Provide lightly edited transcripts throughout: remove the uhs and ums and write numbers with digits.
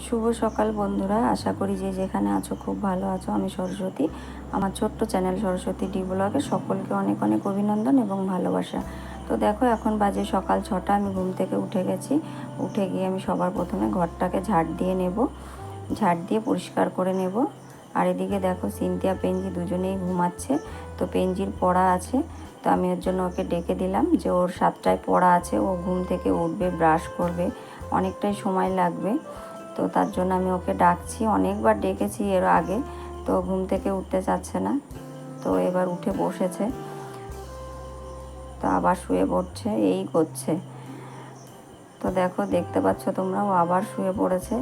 শুভ সকাল বন্ধুরা, আশা করি যে যেখানে আছো খুব ভালো আছো। আমি সরস্বতী, আমার ছোট্ট চ্যানেল সরস্বতী ডি ব্লগে সকলকে অনেক অনেক অভিনন্দন এবং ভালোবাসা। তো দেখো, এখন বাজে সকাল 6টা। আমি ঘুম থেকে উঠে গেছি। উঠে গিয়ে আমি সবার প্রথমে ঘরটাকে ঝাড় দিয়ে নেব, ঝাড় দিয়ে পরিষ্কার করে নেব। আর এদিকে দেখো, সিনথিয়া পেঞ্জি দুজনেই ঘুমাচ্ছে। তো পেঞ্জির পড়া আছে, তো আমি ওর জন্য ওকে ডেকে দিলাম যে ওর 7টায় পড়া আছে, ও ঘুম থেকে উঠবে, ব্রাশ করবে, অনেকটাই সময় লাগবে। তো তার জন্য আমি ওকে ডাকছি, অনেকবার ডেকেছি এর আগে, তো ঘুম থেকে উঠতে চাচ্ছে না। তো এবার উঠে বসেছে, তো আবার শুয়ে পড়ছে, এই করছে। তো দেখো, দেখতে পাচ্ছ তোমরা, ও আবার শুয়ে পড়েছে।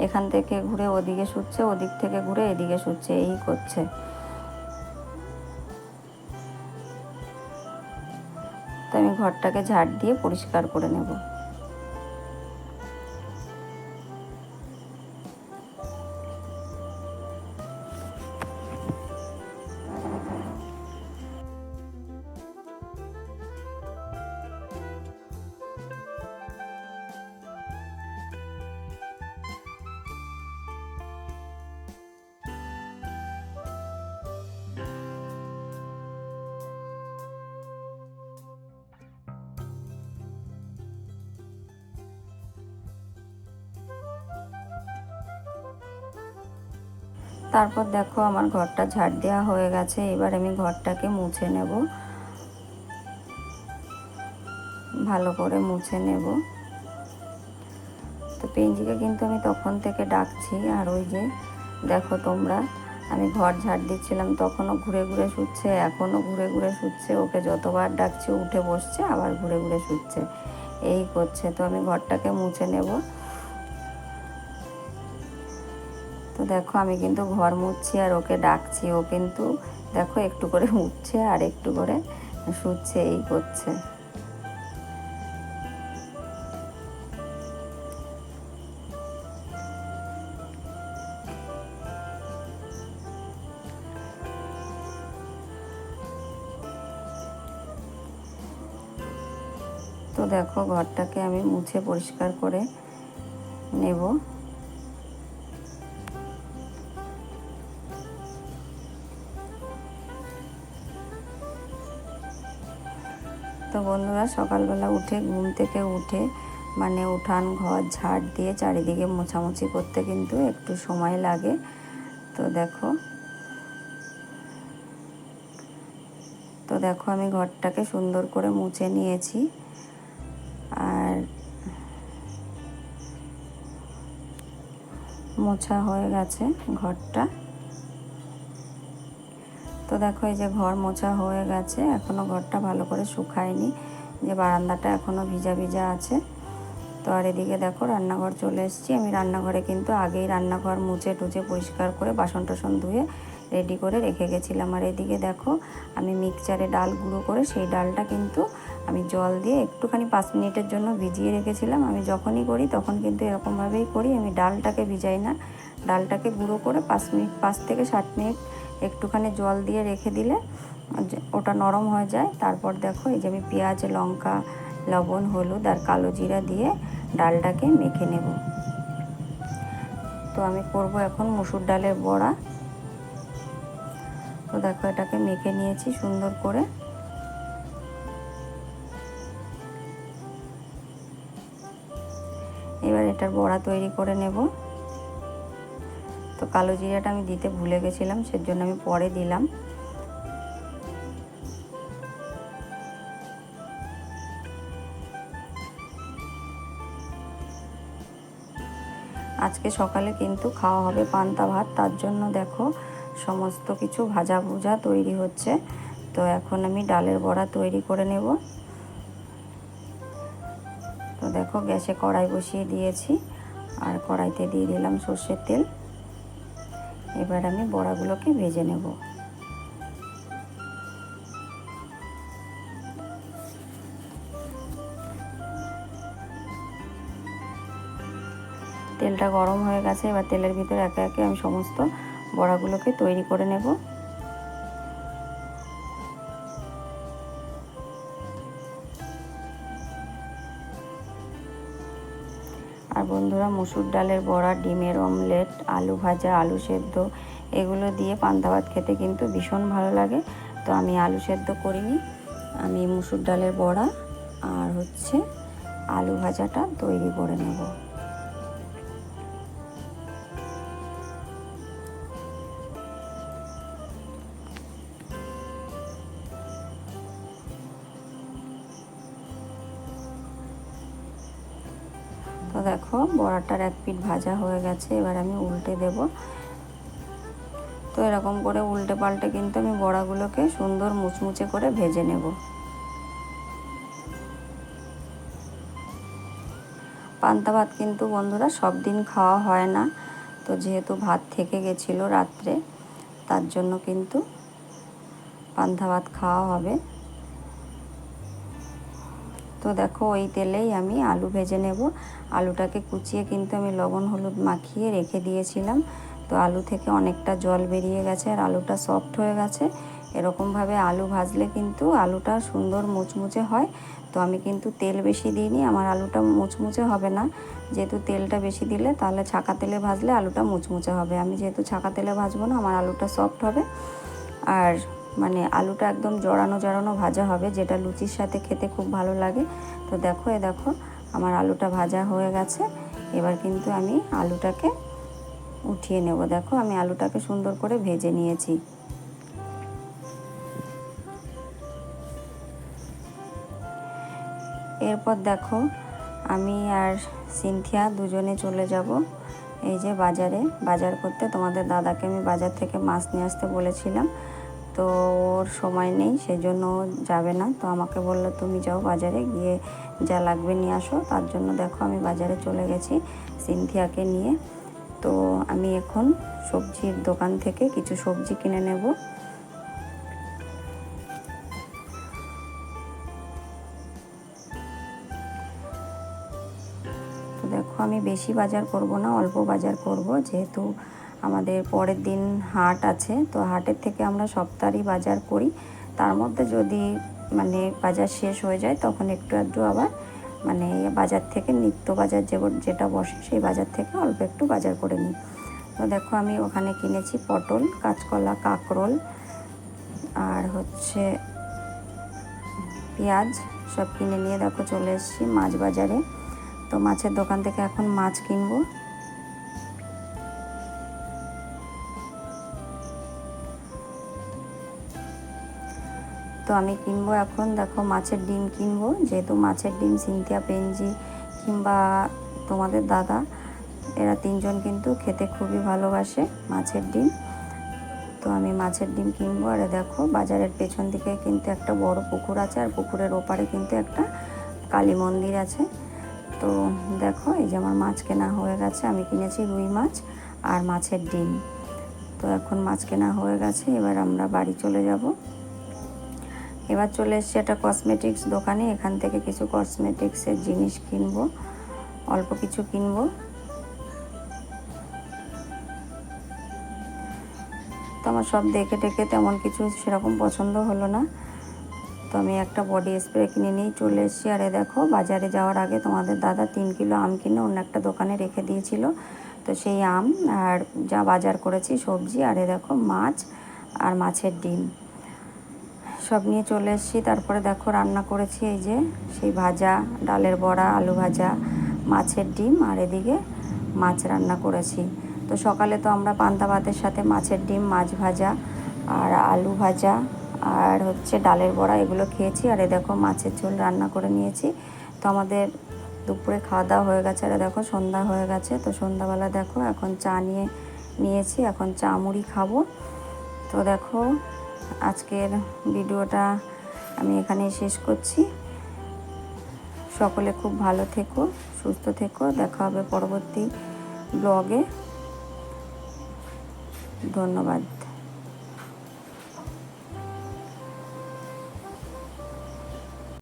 এখান থেকে ঘুরে ওদিকে শুচ্ছে, ওদিক থেকে ঘুরে এদিকে শুচ্ছে, এই করছে। তো আমি ঘরটাকে ঝাড় দিয়ে পরিষ্কার করে নেব। তারপর দেখো, আমার ঘরটা ঝাড় দেওয়া হয়ে গেছে। এবার আমি ঘরটাকে মুছে নেব, ভালো করে মুছে নেব। তো পেঞ্জিকে কিন্তু আমি তখন থেকে ডাকছি, আর ওই যে দেখো তোমরা, আমি ঘর ঝাড় দিচ্ছিলাম তখনও ঘুরে ঘুরে শুচ্ছে, এখনও ঘুরে ঘুরে শুচ্ছে। ওকে যতবার ডাকছি উঠে বসছে, আবার ঘুরে ঘুরে শুচ্ছে, এই করছে। তো আমি ঘরটাকে মুছে নেব। তো দেখো, আমি কিন্তু ঘর মুছছি আর ওকে ডাকছি। ও কিন্তু দেখো একটু করে উঠছে আর একটু করে শুচ্ছে, এই করছে। তো দেখো, ঘরটাকে আমি মুছে পরিষ্কার করে নেব। তো বন্ধুরা, সকালবেলা উঠে, ঘুম থেকে উঠে, মানে উঠান ঘর ঝাড় দিয়ে চারিদিকে মোছামুছি করতে কিন্তু একটু সময় লাগে। তো দেখো আমি ঘরটাকে সুন্দর করে মুছে নিয়েছি, আর মোছা হয়ে গেছে ঘরটা। তো দেখো, এই যে ঘর মোছা হয়ে গেছে, এখনও ঘরটা ভালো করে শুকায়নি, যে বারান্দাটা এখনও ভিজা ভিজা আছে। তো আর এদিকে দেখো, রান্নাঘর চলে এসেছি। আমি রান্নাঘরে কিন্তু আগেই রান্নাঘর মুছে টুছে পরিষ্কার করে বাসন টাসন ধুয়ে রেডি করে রেখে গেছিলাম। আর এদিকে দেখো, আমি মিক্সচারে ডাল গুঁড়ো করে সেই ডালটা কিন্তু আমি জল দিয়ে একটুখানি 5 মিনিটের জন্য ভিজিয়ে রেখেছিলাম। আমি যখনই করি তখন কিন্তু এরকমভাবেই করি, আমি ডালটাকে ভিজাই না। ডালটাকে গুঁড়ো করে 5 থেকে 7 মিনিট একটুখানি জল দিয়ে রেখে দিলে ওটা নরম হয়ে যায়। তারপর দেখো, এই যে আমি পেঁয়াজ, লঙ্কা, লবণ, হলুদ আর কালো জিরা দিয়ে ডালটাকে মেখে নেব। তো আমি করব এখন মসুর ডালের বড়া। তো দেখো, এটাকে মেখে নিয়েছি সুন্দর করে। এবার এটার বড়া তৈরি করে নেব। তো কালো জিরাটা আমি দিতে ভুলে গেছিলাম, সেজন্য আমি পরে দিলাম। আজকে সকালে কিন্তু খাওয়া হবে পান্তা ভাত, তার জন্য দেখো সমস্ত কিছু ভাজা ভুজা তৈরি হচ্ছে। তো এখন আমি ডালের বড়া তৈরি করে নেব। তো দেখো, গ্যাসে কড়াই বসিয়ে দিয়েছি, আর কড়াইতে দিয়ে দিলাম সর্ষের তেল। এবার আমি বড়াগুলোকে ভেজে নেব। তেলটা গরম হয়ে গেছে, এবার তেলের ভিতরে একে একে আমি সমস্ত বড়াগুলোকে তৈরি করে নেব। আর বন্ধুরা, বন্ধুরা, মুসুর ডালের বড়া, ডিমের অমলেট, আলু ভাজা, আলু সেদ্ধ এগুলো দিয়ে পান্তা ভাত খেতে কিন্তু ভীষণ ভালো লাগে। তো আমি আলু সেদ্ধ করিনি, আমি মুসুর ডালের বড়া আর হচ্ছে আলু ভাজাটা তৈরি করে নেব। তো দেখো বড়াটার এক পিঠ ভাজা হয়ে গেছে, এবার আমি উল্টে দেব। তো এরকম করে উল্টে পাল্টে কিন্তু আমি বড়াগুলোকে সুন্দর মুচমুচে করে ভেজে নেব। পান্তা ভাত কিন্তু বন্ধুরা সব দিন খাওয়া হয় না, তো যেহেতু ভাত থেকে গেছিলো রাত্রে, তার জন্য কিন্তু পান্তা ভাত খাওয়া হবে। তো দেখো ওই তেলেই আমি আলু ভেজে নেব। আলুটাকে কুচিয়ে কিন্তু আমি লবণ হলুদ মাখিয়ে রেখে দিয়েছিলাম। তো আলু থেকে অনেকটা জল বেরিয়ে গেছে আর আলুটা সফট হয়ে গেছে। এরকমভাবে আলু ভাজলে কিন্তু আলুটা সুন্দর মুচমুচে হয়। তো আমি কিন্তু তেল বেশি দিইনি, আমার আলুটা মুচমুচে হবে না, যেহেতু তেলটা বেশি দিলে তাহলে ছাকা তেলে ভাজলে আলুটা মুচমুচে হবে। আমি যেহেতু ছাকা তেলে ভাজবো না, আমার আলুটা সফট হবে আর মানে আলুটা একদম জড়ানো জড়ানো ভাজা হবে, যেটা লুচির সাথে খেতে খুব ভালো লাগে। তো দেখো দেখো আমার আলুটা ভাজা হয়ে গেছে। এবার কিন্তু আমি আলুটাকে উঠিয়ে নেব। দেখো আমি আলুটাকে সুন্দর করে ভেজে নিয়েছি। এরপর দেখো আমি আর সিনথিয়া দুজনে চলে যাব এই যে বাজার করতে। তোমাদের দাদাকে আমি বাজার থেকে মাছ নিয়ে আসতে বলেছিলাম, তো ওর সময় নেই, সেই জন্য ও যাবে না। তো আমাকে বললো তুমি যাও বাজারে গিয়ে যা লাগবে নিয়ে আসো। তার জন্য দেখো আমি বাজারে চলে গেছি সিনথিয়াকে নিয়ে। তো আমি এখন সবজির দোকান থেকে কিছু সবজি কিনে নেব। তো দেখো আমি বেশি বাজার করব না, অল্প বাজার করব, যেহেতু আমাদের পরের দিন হাট আছে। তো হাটের থেকে আমরা সপ্তাহেরই বাজার করি, তার মধ্যে যদি মানে বাজার শেষ হয়ে যায় তখন একটু একটু আবার মানে বাজার থেকে নিত্য বাজার যেটা বসে সেই বাজার থেকে অল্প একটু বাজার করে নিই। তো দেখো আমি ওখানে কিনেছি পটল, কাঁচকলা, কাঁকরোল আর হচ্ছে পেঁয়াজ, সব কিনে নিয়ে দেখো চলে এসেছি মাছ বাজারে। তো মাছের দোকান থেকে এখন মাছ কিনবো। তো আমি কিনবো এখন দেখো মাছের ডিম কিনবো, যেহেতু মাছের ডিম সিনথিয়া, পেনজি কিংবা তোমাদের দাদা এরা তিনজন কিন্তু খেতে খুবই ভালোবাসে মাছের ডিম। তো আমি মাছের ডিম কিনবো। আর দেখো বাজারের পেছন দিকে কিন্তু একটা বড় পুকুর আছে, আর পুকুরের ওপারে কিন্তু একটা কালী মন্দির আছে। তো দেখো এই যে আমার মাছ কেনা হয়ে গেছে, আমি কিনেছি রুই মাছ আর মাছের ডিম। তো এখন মাছ কেনা হয়ে গেছে, এবার আমরা বাড়ি চলে যাব। এবার চলে এসেছি একটা কসমেটিক্স দোকানে, এখান থেকে কিছু কসমেটিক্সের জিনিস কিনবো, অল্প কিছু কিনবো। তো আমার সব দেখে টেকে তেমন কিছু সেরকম পছন্দ হলো না, তো আমি একটা বডি স্প্রে কিনে নিয়েই চলে এসেছি। আর দেখো বাজারে যাওয়ার আগে তোমাদের দাদা 3 কিলো আম কিনে অন্য একটা দোকানে রেখে দিয়েছিল, তো সেই আম আর যা বাজার করেছি সবজি, আর দেখো মাছ আর মাছের ডিম সব নিয়ে চলে এসেছি। তারপরে দেখো রান্না করেছি এই যে সেই ভাজা, ডালের বড়া, আলু ভাজা, মাছের ডিম আর এদিকে মাছ রান্না করেছি। তো সকালে তো আমরা পান্তা ভাতের সাথে মাছের ডিম, মাছ ভাজা আর আলু ভাজা আর হচ্ছে ডালের বড়া এগুলো খেয়েছি। আর দেখো মাছের ঝোল রান্না করে নিয়েছি। তো আমাদের দুপুরে খাওয়া দাওয়া হয়ে গেছে। আর দেখো সন্ধ্যা হয়ে গেছে, তো সন্ধ্যাবেলা দেখো এখন চা নিয়েছি, এখন চা মুড়ি খাবো। তো দেখো আজকের ভিডিওটা আমি এখানেই শেষ করছি। সকলে খুব ভালো থেকো, সুস্থ থেকো, দেখা হবে পরবর্তী ব্লগে। ধন্যবাদ।